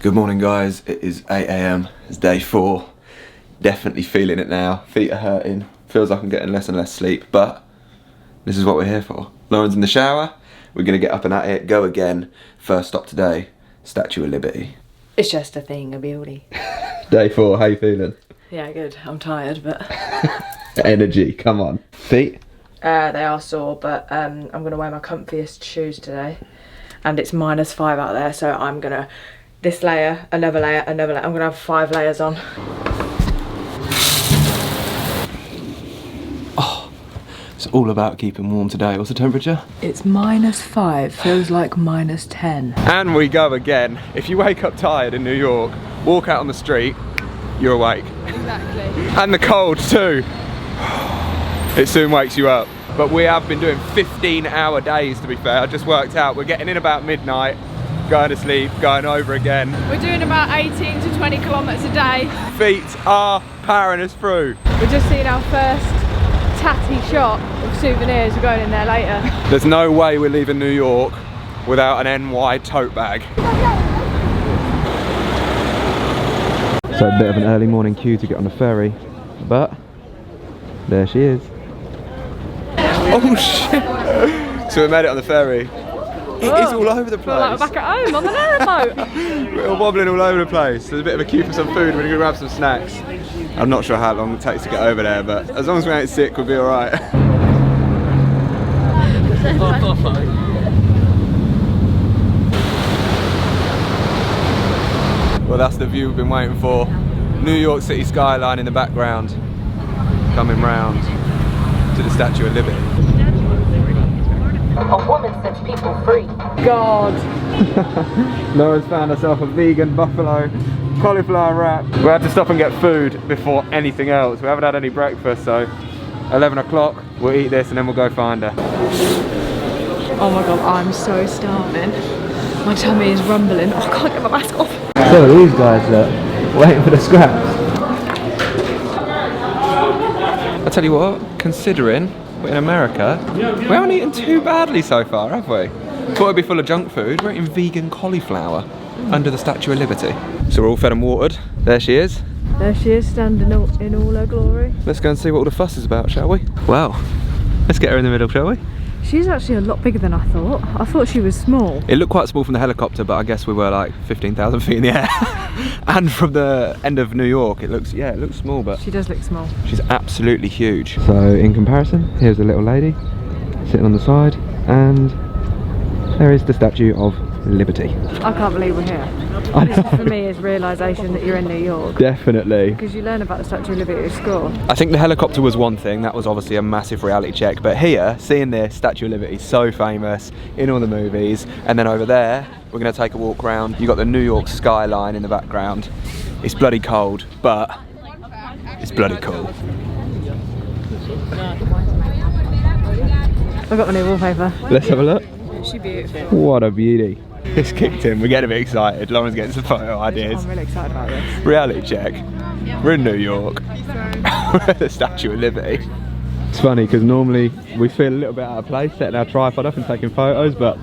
Good morning guys, it is 8 AM, it's day 4. Definitely feeling it now, feet are hurting, feels like I'm getting less and less sleep, but this is what we're here for. Lauren's in the shower, we're gonna get up and at it, go again. First stop today, Statue of Liberty. It's just a thing, a beauty. Day 4, how you feeling? Yeah, good, I'm tired, but... Energy, come on. Feet? They are sore, but I'm gonna wear my comfiest shoes today. And it's -5 out there, so I'm gonna... This layer, another layer, another layer. I'm gonna have 5 layers on. Oh, it's all about keeping warm today. What's the temperature? It's -5, feels like -10. And we go again. If you wake up tired in New York, walk out on the street, you're awake. Exactly. And the cold too. It soon wakes you up. But we have been doing 15-hour days, to be fair. I just worked out, we're getting in about midnight, going to sleep, going over again. We're doing about 18 to 20 kilometres a day. Feet are powering us through. We're just seeing our first tatty shop of souvenirs. We're going in there later. There's no way we're leaving New York without an NY tote bag. So a bit of an early morning queue to get on the ferry, but there she is. Oh shit! So we made it on the ferry. It is all over the place. Like we're back at home on the aeroboat. We're all wobbling all over the place. There's a bit of a queue for some food. We're gonna grab some snacks. I'm not sure how long it takes to get over there, but as long as we ain't sick, we'll be all right. Well, that's the view we've been waiting for. New York City skyline in the background, coming round to the Statue of Liberty. A woman sets people free. God. Lauren's found herself a vegan buffalo cauliflower wrap. We had to stop and get food before anything else. We haven't had any breakfast, so 11 o'clock, we'll eat this and then we'll go find her. Oh my god, I'm so starving. My tummy is rumbling. Oh, I can't get my mask off. So these guys look, waiting for the scraps. I tell you what, considering we're in America, we haven't eaten too badly so far, have we? Thought it'd be full of junk food. We're eating vegan cauliflower under the Statue of Liberty. So we're all fed and watered. There she is. There she is, standing in all her glory. Let's go and see what all the fuss is about, shall we? Well, let's get her in the middle, shall we? She's actually a lot bigger than I thought. I thought she was small. It looked quite small from the helicopter, but I guess we were like 15,000 feet in the air. And from the end of New York, it looks small, but she does look small. She's absolutely huge. So in comparison, here's a little lady sitting on the side, and there is the Statue of Liberty. I can't believe we're here. I know. This for me is realisation that you're in New York. Definitely. Because you learn about the Statue of Liberty at school. I think the helicopter was one thing, that was obviously a massive reality check, but here, seeing this Statue of Liberty, so famous in all the movies, and then over there, we're going to take a walk around. You've got the New York skyline in the background. It's bloody cold, but it's bloody cool. I've got my new wallpaper. Let's have a look. She's beautiful. What a beauty. It's kicked in, we're getting a bit excited. Lauren's getting some photo ideas. I'm really excited about this. Reality check. We're in New York. We're at the Statue of Liberty. It's funny because normally we feel a little bit out of place setting our tripod up and taking photos, but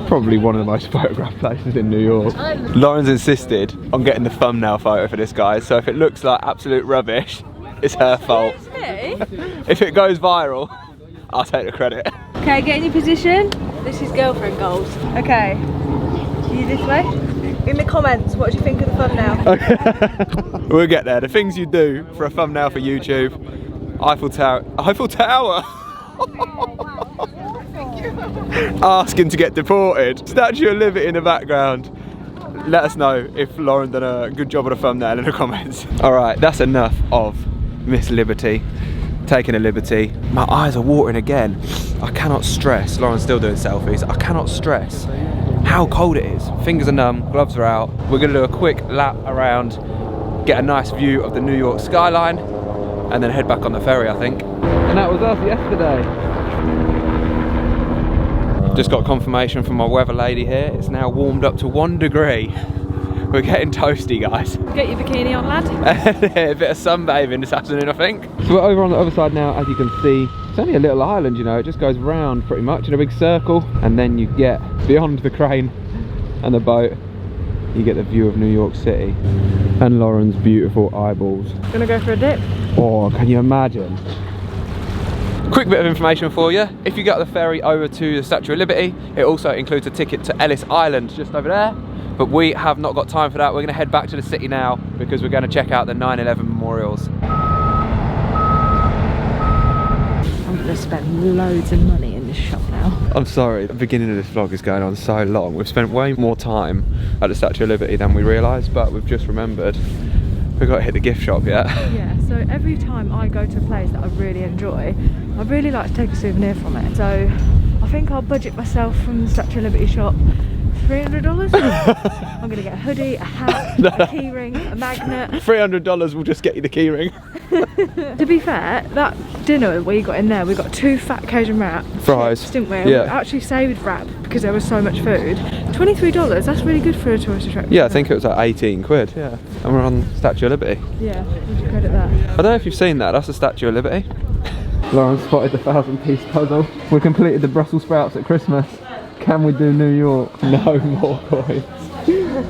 probably one of the most photographed places in New York. Lauren's insisted on getting the thumbnail photo for this, guys, so if it looks like absolute rubbish, it's her fault. If it goes viral, I'll take the credit. Okay, get in your position. This is girlfriend goals. Okay, you this way. In the comments, what do you think of the thumbnail? Okay. We'll get there. The things you do for a thumbnail for YouTube. Eiffel Tower. Eiffel Tower! Asking to get deported. Statue of Liberty in the background. Let us know if Lauren done a good job on a thumbnail in the comments. Alright, that's enough of Miss Liberty. Taking a liberty. My eyes are watering again. I cannot stress. Lauren's still doing selfies. I cannot stress how cold it is. Fingers are numb, gloves are out. We're gonna do a quick lap around, get a nice view of the New York skyline, and then head back on the ferry, I think. And that was us yesterday. Just got confirmation from my weather lady here. It's now warmed up to 1 degree. We're getting toasty, guys. Get your bikini on, lad. A bit of sunbathing this afternoon, I think. So we're over on the other side now, as you can see. It's only a little island, you know, it just goes round pretty much in a big circle, and then you get beyond the crane and the boat you get the view of New York City and Lauren's beautiful eyeballs. Gonna go for a dip? Oh, can you imagine? Quick bit of information for you. If you get the ferry over to the Statue of Liberty, it also includes a ticket to Ellis Island just over there. But we have not got time for that. We're going to head back to the city now because we're going to check out the 9/11 memorials. I'm going to spend loads of money in this shop now. I'm sorry, the beginning of this vlog is going on so long. We've spent way more time at the Statue of Liberty than we realised, but we've just remembered we've got to hit the gift shop yet. Yeah, so every time I go to a place that I really enjoy, I really like to take a souvenir from it. So I think I'll budget myself from the Statue of Liberty shop $300. I'm gonna get a hoodie, a hat, a key ring, a magnet. $300 will just get you the key ring. To be fair, that dinner we got in there, we got 2 fat Cajun wraps. Fries. Didn't we? Yeah. We actually saved wrap because there was so much food. $23, that's really good for a tourist attraction. Yeah, I think it was like 18 quid, yeah. And we're on Statue of Liberty. Yeah, would you credit that? I don't know if you've seen that, that's the Statue of Liberty. Lauren spotted the 1,000-piece puzzle. We completed the Brussels sprouts at Christmas. Can we do New York? No more coins.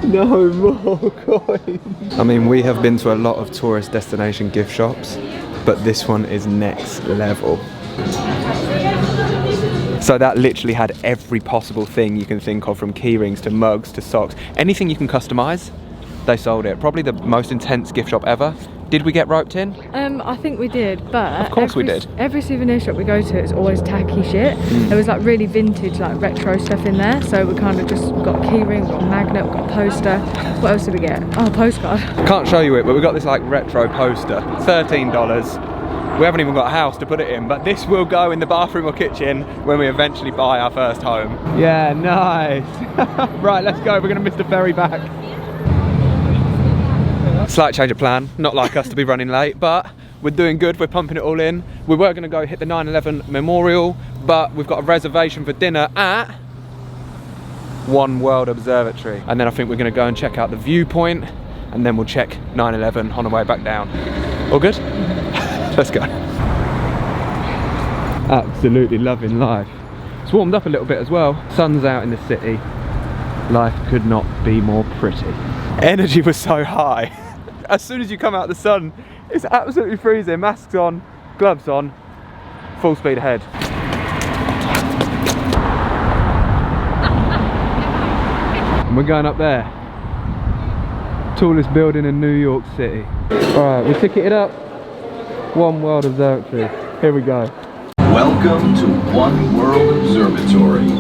No more coins. I mean, we have been to a lot of tourist destination gift shops, but this one is next level. So that literally had every possible thing you can think of, from key rings to mugs to socks. Anything you can customise, they sold it. Probably the most intense gift shop ever. Did we get roped in? I think we did, but of course we did. Every souvenir shop we go to, it's always tacky shit. There was like really vintage, like retro stuff in there, so we kind of just got a key ring, got a magnet, got a poster. What else did we get? Oh, a postcard. Can't show you it, but we got this like retro poster, $13. We haven't even got a house to put it in, but this will go in the bathroom or kitchen when we eventually buy our first home. Yeah, nice. Right, let's go. We're gonna miss the ferry back. Slight change of plan, not like us to be running late, but we're doing good, we're pumping it all in. We were going to go hit the 9/11 memorial, but we've got a reservation for dinner at World Observatory. And then I think we're going to go and check out the viewpoint, and then we'll check 9/11 on the way back down. All good? Let's go. Absolutely loving life. It's warmed up a little bit as well. Sun's out in the city. Life could not be more pretty. Energy was so high. As soon as you come out of the sun, it's absolutely freezing. Masks on, gloves on, full speed ahead. And we're going up there. Tallest building in New York City. Alright, we ticketed up. World Observatory. Here we go. Welcome to World Observatory.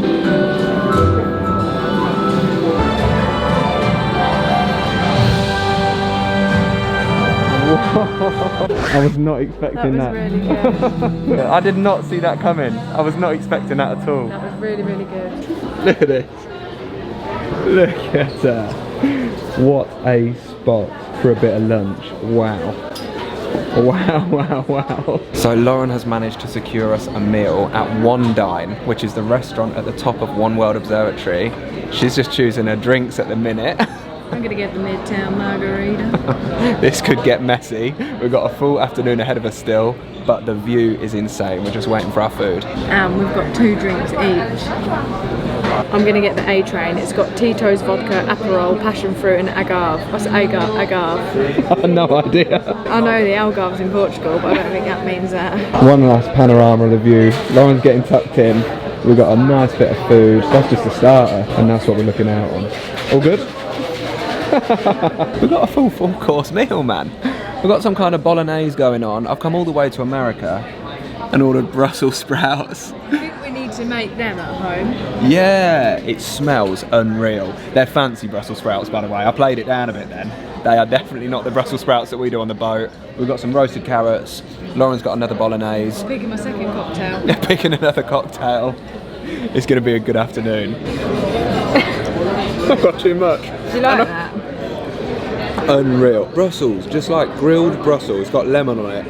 I was not expecting that. That was really good. I did not see that coming. I was not expecting that at all. That was really, really good. Look at this. Look at that. What a spot for a bit of lunch. Wow. Wow, wow, wow. So Lauren has managed to secure us a meal at One Dine, which is the restaurant at the top of World Observatory. She's just choosing her drinks at the minute. I'm gonna get the Midtown Margarita. This could get messy. We've got a full afternoon ahead of us still, but the view is insane. We're just waiting for our food. And we've got 2 drinks each. I'm gonna get the A train. It's got Tito's vodka, Aperol, passion fruit and agave. What's agave? I have no idea. I know the Algarve's in Portugal, but I don't think that means that. One last panorama of the view. Lauren's getting tucked in. We've got a nice bit of food. That's just a starter, and that's what we're looking out on. All good? We've got a full 4-course meal, man. We've got some kind of bolognese going on. I've come all the way to America and ordered Brussels sprouts. I think we need to make them at home. Yeah, it smells unreal. They're fancy Brussels sprouts, by the way. I played it down a bit then. They are definitely not the Brussels sprouts that we do on the boat. We've got some roasted carrots. Lauren's got another bolognese. Picking my second cocktail. Picking another cocktail. It's going to be a good afternoon. I've got too much. Do you like that? Unreal. Brussels, just like grilled Brussels, got lemon on it.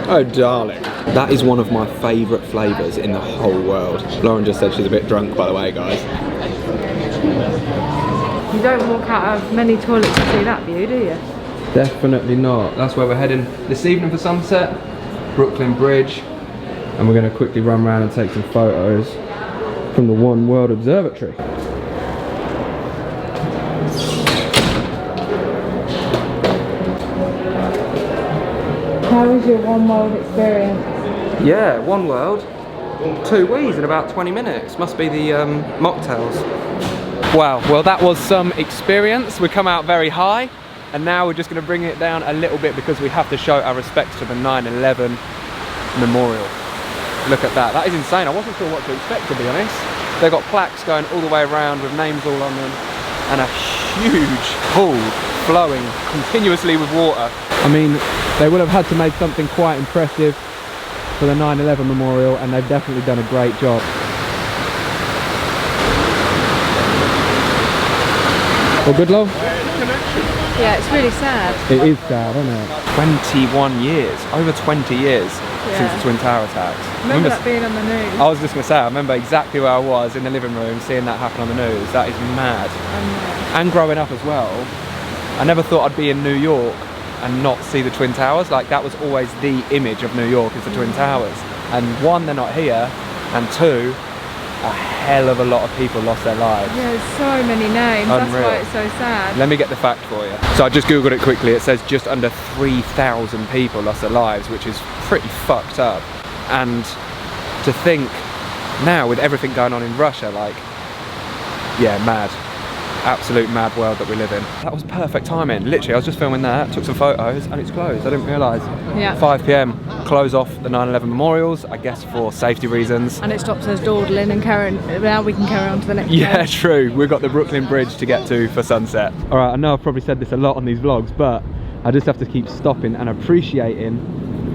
Oh darling. That is one of my favourite flavours in the whole world. Lauren just said she's a bit drunk, by the way, guys. You don't walk out of many toilets to see that view, do you? Definitely not. That's where we're heading this evening for sunset. Brooklyn Bridge. And we're going to quickly run around and take some photos from the World Observatory. was your One World experience? Yeah, One World, 2 Wees in about 20 minutes. Must be the mocktails. Wow, well that was some experience. We come out very high, and now we're just going to bring it down a little bit because we have to show our respects to the 9/11 memorial. Look at that, that is insane. I wasn't sure what to expect, to be honest. They've got plaques going all the way around with names all on them, and a huge pool flowing continuously with water. I mean, they would have had to make something quite impressive for the 9/11 memorial, and they've definitely done a great job. Well, good, love? Yeah, it's really sad. It is sad, isn't it? 21 years, over 20 years since the Twin Tower attacks. Remember that being on the news? I was just going to say, I remember exactly where I was in the living room seeing that happen on the news. That is mad. And growing up as well, I never thought I'd be in New York and not see the Twin Towers. Like, that was always the image of New York, is the Twin Towers. And one, they're not here, and two, a hell of a lot of people lost their lives. Yeah, there's so many names. Unreal. That's why it's so sad. Let me get the fact for you. So I just googled it quickly. It says just under 3,000 people lost their lives, which is pretty fucked up. And to think now with everything going on in Russia, like, yeah, mad. Absolute mad world that we live in. That was perfect timing. Literally, I was just filming that, took some photos, and it's closed. I didn't realise. Yeah. 5 PM, close off the 9/11 memorials, I guess for safety reasons. And it stops us dawdling and carrying. Now we can carry on to the next Yeah, day. true. We've got the Brooklyn Bridge to get to for sunset. All right, I know I've probably said this a lot on these vlogs, but I just have to keep stopping and appreciating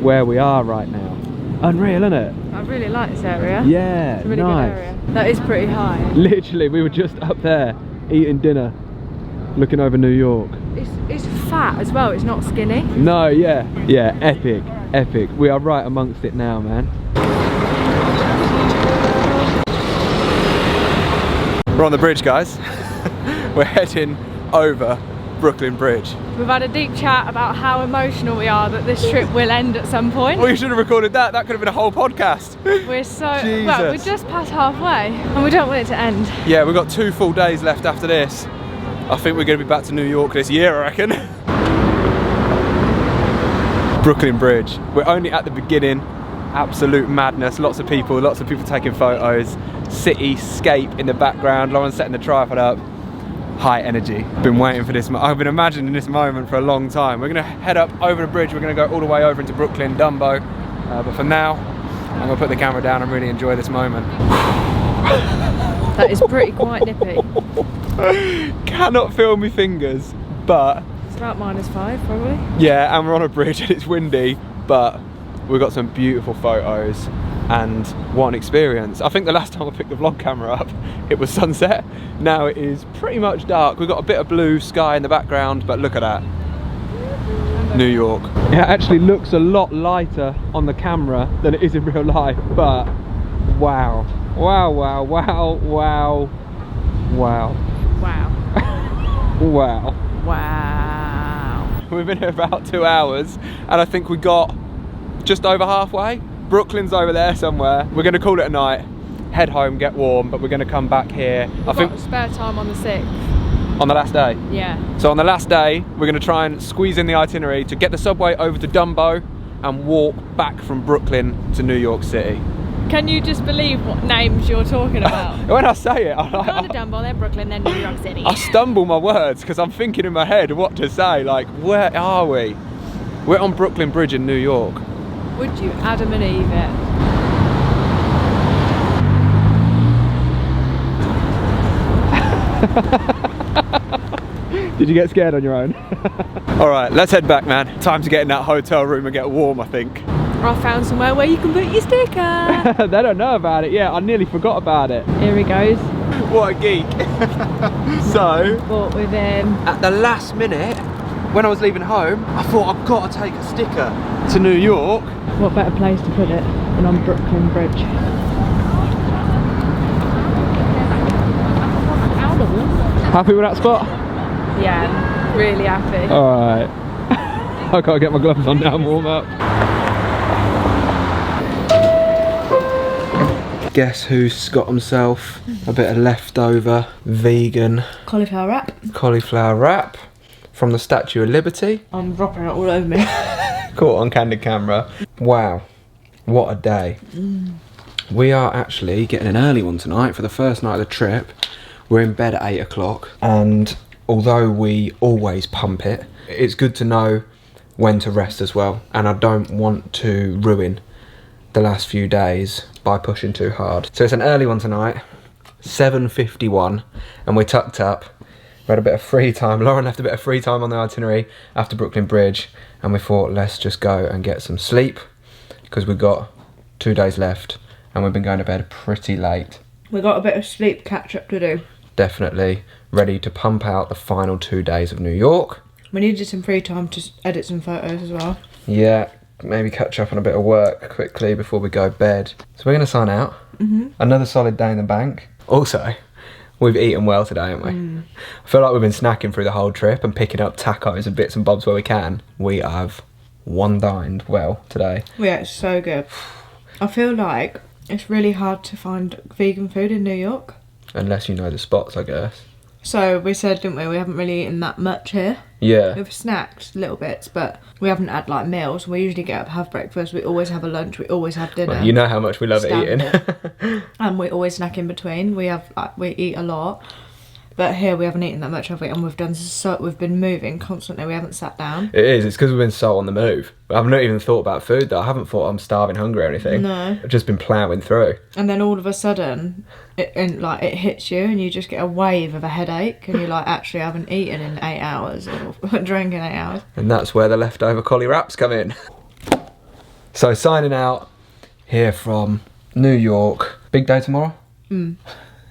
where we are right now. Unreal, isn't it? I really like this area. Yeah, It's a really nice. good area. That is pretty high. Literally, we were just up there eating dinner, looking over New York. It's fat as well, it's not skinny. No, yeah. Yeah, epic, epic. We are right amongst it now, man. We're on the bridge, guys. We're heading over Brooklyn Bridge. We've had a deep chat about how emotional we are that this trip will end at some point. Well, you should have recorded that. That could have been a whole podcast. We're so, Jesus. well, we're just past halfway and we don't want it to end. Yeah, we've got 2 full days left after this. I think we're going to be back to New York this year, I reckon. Brooklyn Bridge. We're only at the beginning. Absolute madness. Lots of people taking photos. Cityscape in the background. Lauren's setting the tripod up. High energy. Been waiting for this. I've been imagining this moment for a long time. We're going to head up over the bridge. We're going to go all the way over into Brooklyn, Dumbo. But for now, I'm going to put the camera down and really enjoy this moment. That is pretty quite nippy. Cannot feel my fingers, but It's about -5 probably. yeah, and we're on a bridge and it's windy, but we've got some beautiful photos and what an experience. I think the last time I picked the vlog camera up, it was sunset. Now it is pretty much dark. We've got a bit of blue sky in the background, but look at that. New York. It actually looks a lot lighter on the camera than it is in real life, but wow. Wow, wow, wow, wow, wow. Wow. Wow. Wow. We've been here about 2 hours and I think we got just over halfway. Brooklyn's over there somewhere. We're going to call it a night, head home, get warm, but we're going to come back here. We've got spare time on the 6th. On the last day. Yeah. So on the last day, we're going to try and squeeze in the itinerary to get the subway over to Dumbo and walk back from Brooklyn to New York City. Can you just believe what names you're talking about? When I say it, I'm Go to like, Dumbo, then Brooklyn, then New York City. I stumble my words because I'm thinking in my head what to say. Like, where are we? We're on Brooklyn Bridge in New York. Would you Adam and Eve it? Did you get scared on your own? All right, let's head back, man. Time to get in that hotel room and get warm, I think. I found somewhere where you can put your sticker. They don't know about it yet. I nearly forgot about it. Here he goes. What a geek. So, Bought with him. at the last minute, when I was leaving home, I thought I've got to take a sticker to New York. What better place to put it than on Brooklyn Bridge? Happy with that spot? Yeah, really happy. All right. I can't get my gloves on now and warm up. Guess who's got himself a bit of leftover vegan Cauliflower wrap. cauliflower wrap from the Statue of Liberty. I'm dropping it all over me. Caught on candid camera. Wow, what a day. We are actually getting an early one tonight for the first night of the trip. We're in bed at 8 o'clock, and although we always pump it, it's good to know when to rest as well, and I don't want to ruin the last few days by pushing too hard. So it's an early one tonight, 7:51, and we're tucked up. We had a bit of free time. Lauren left a bit of free time on the itinerary after Brooklyn Bridge, and we thought, let's just go and get some sleep, because we've got 2 days left, and we've been going to bed pretty late. We got a bit of sleep catch up to do. Definitely ready to pump out the final 2 days of New York. We needed some free time to edit some photos as well. Yeah, maybe catch up on a bit of work quickly before we go to bed. So we're going to sign out. Another solid day in the bank. Also, we've eaten well today, haven't we? I feel like we've been snacking through the whole trip and picking up tacos and bits and bobs where we can. We have dined well today. Yeah, it's so good. I feel like it's really hard to find vegan food in New York. Unless you know the spots, I guess. So we said, didn't we, we haven't really eaten that much here. Yeah. We've snacked little bits, but we haven't had like meals. We usually get up, have breakfast, we always have a lunch, we always have dinner. Well, you know how much we love eating. And we always snack in between. We eat a lot. But here we haven't eaten that much, have we? And we've been moving constantly. We haven't sat down. It is. It's because we've been so on the move. I've not even thought about food though. I haven't thought I'm starving hungry or anything. No. I've just been ploughing through. And then all of a sudden, it hits you, and you just get a wave of a headache, and you're like, actually, I haven't eaten in 8 hours or drank in 8 hours. And that's where the leftover collie wraps come in. So signing out here from New York. Big day tomorrow.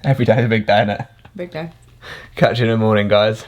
Every day's a big day, isn't it? Big day. Catch you in the morning, guys.